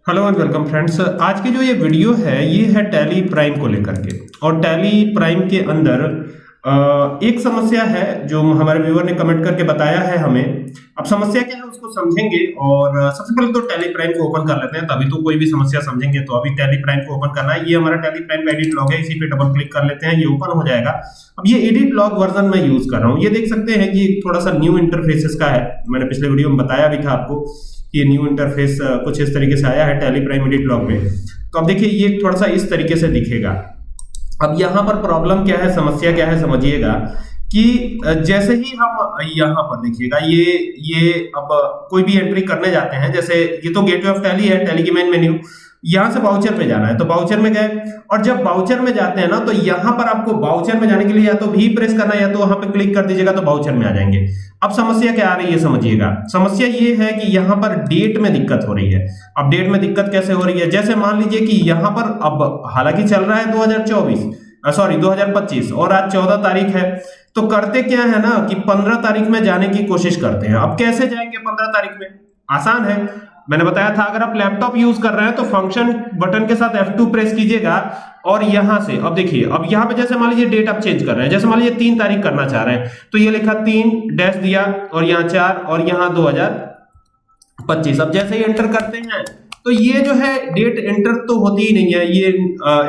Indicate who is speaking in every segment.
Speaker 1: Hello and welcome friends. आज की जो ये वीडियो है ये है टैली प्राइम को लेकर के। और टैली प्राइम के अंदर एक समस्या है जो हमारे व्यूअर ने कमेंट करके बताया है हमें। अब समस्या क्या है उसको समझेंगे और सबसे पहले तो टैली प्राइम को ओपन कर लेते हैं, तभी तो कोई भी समस्या समझेंगे। तो अभी टैली प्राइम को ओपन करना है। ये हमारा टैली प्राइम एडिट लॉग है, इसी पे डबल क्लिक कर लेते हैं, ये ओपन हो जाएगा। अब ये एडिट लॉग वर्जन में यूज कर रहा हूँ। ये देख सकते हैं कि थोड़ा सा न्यू इंटरफेसेस का है। मैंने पिछले वीडियो में बताया भी था आपको, ये न्यू इंटरफेस कुछ इस तरीके से आया है टैली प्राइम एडिट लॉग में। तो अब देखिए ये थोड़ा सा इस तरीके से दिखेगा। अब यहाँ पर प्रॉब्लम क्या है, समस्या क्या है, समझिएगा कि जैसे ही हम यहाँ पर देखिएगा ये अब कोई भी एंट्री करने जाते हैं, जैसे ये तो गेटवे ऑफ टैली है, टैली की मेन मेन्यू। यहाँ से बाउचर पे जाना है तो बाउचर में गए, और जब बाउचर में जाते हैं ना तो यहाँ पर आपको बाउचर में जाने के लिए या तो भी प्रेस करना है या तो वहां पे क्लिक कर दीजिएगा तो बाउचर में आ जाएंगे। अब समस्या क्या आ रही है समझिएगा। समस्या ये है कि यहाँ पर डेट में दिक्कत हो रही है। अब डेट में दिक्कत कैसे हो रही है, जैसे मान लीजिए कि यहाँ पर अब हालांकि चल रहा है 2025 और आज 14 तारीख है। तो करते क्या है ना कि 15 तारीख में जाने की कोशिश करते हैं। अब कैसे जाएंगे 15 तारीख में, आसान है। मैंने बताया था अगर आप लैपटॉप यूज कर रहे हैं तो फंक्शन बटन के साथ F2 प्रेस कीजिएगा और यहां से अब देखिए, अब यहां पे जैसे मान लीजिए डेट आप चेंज कर रहे हैं, जैसे मान लीजिए 3 तारीख करना चाह रहे हैं तो ये लिखा 3 डैश दिया और यहाँ 4 और यहाँ 2025। अब जैसे ही एंटर करते हैं तो ये जो है डेट एंटर तो होती ही नहीं है, ये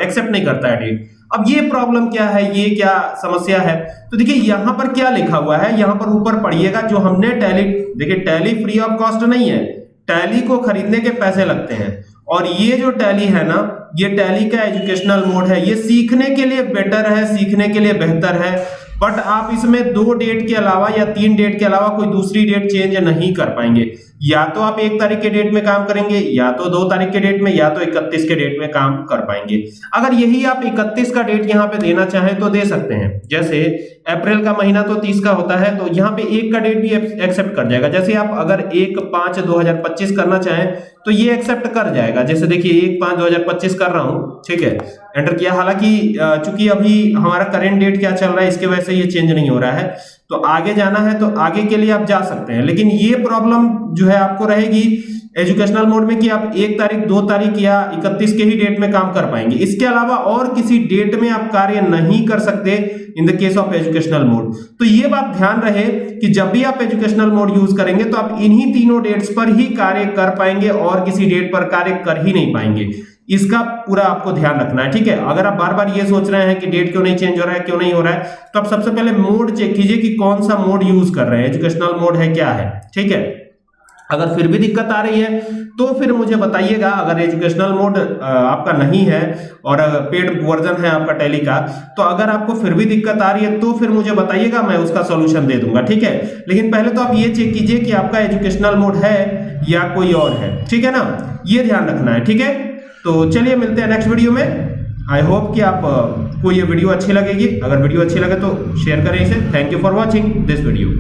Speaker 1: एक्सेप्ट नहीं करता है डेट। अब ये प्रॉब्लम क्या है, ये क्या समस्या है, तो देखिए यहां पर क्या लिखा हुआ है, यहां पर ऊपर पढ़िएगा जो हमने टैली, देखिए टैली फ्री ऑफ कॉस्ट नहीं है, टैली को खरीदने के पैसे लगते हैं। और ये जो टैली है ना, ये टैली का एजुकेशनल मोड है, ये सीखने के लिए बेटर है, सीखने के लिए बेहतर है। बट आप इसमें 2 डेट के अलावा या 3 डेट के अलावा कोई दूसरी डेट चेंज नहीं कर पाएंगे। या तो आप 1 तारीख के डेट में काम करेंगे, या तो 2 तारीख के डेट में, या तो 31 के डेट में काम कर पाएंगे। अगर यही आप 31 का डेट यहाँ पे देना चाहें तो दे सकते हैं। जैसे अप्रैल का महीना तो 30 का होता है, तो यहाँ पे 1 का डेट भी एक्सेप्ट कर जाएगा। जैसे आप अगर 1/5/2025 करना चाहें तो ये एक्सेप्ट कर जाएगा। जैसे देखिए 1/5/2025 कर रहा हूँ, ठीक है, एंटर किया। हालांकि चूंकि अभी हमारा करेंट डेट क्या चल रहा है इसके वजह से ये चेंज नहीं हो रहा है, तो आगे जाना है तो आगे के लिए आप जा सकते हैं। लेकिन ये प्रॉब्लम जो है आपको रहेगी एजुकेशनल मोड में कि आप 1 तारीख 2 तारीख या 31 के ही डेट में काम कर पाएंगे। इसके अलावा और किसी डेट में आप कार्य नहीं कर सकते in the case of educational mode. तो ये बात ध्यान रहे कि जब भी आप एजुकेशनल मोड यूज करेंगे तो आप इन्हीं तीनों डेट्स पर ही कार्य कर पाएंगे और किसी डेट पर कार्य कर ही नहीं पाएंगे। इसका पूरा आपको ध्यान रखना है, ठीक है। अगर आप बार बार ये सोच रहे हैं कि डेट क्यों नहीं चेंज हो रहा है, क्यों नहीं हो रहा है, तो आप सबसे पहले मोड चेक कीजिए कि कौन सा मोड यूज कर रहे हैं, एजुकेशनल मोड है क्या है, ठीक है। अगर फिर भी दिक्कत आ रही है तो फिर मुझे बताइएगा। अगर एजुकेशनल मोड आपका नहीं है और पेड वर्जन है आपका टैली का, तो अगर आपको फिर भी दिक्कत आ रही है तो फिर मुझे बताइएगा, मैं उसका सॉल्यूशन दे दूंगा, ठीक है। लेकिन पहले तो आप ये चेक कीजिए कि आपका एजुकेशनल मोड है या कोई और है, ठीक है ना, ये ध्यान रखना है, ठीक है। तो चलिए मिलते हैं नेक्स्ट वीडियो में। आई होप कि आपको ये वीडियो अच्छी लगेगी। अगर वीडियो अच्छी लगे तो शेयर करें इसे। Thank you for watching this video.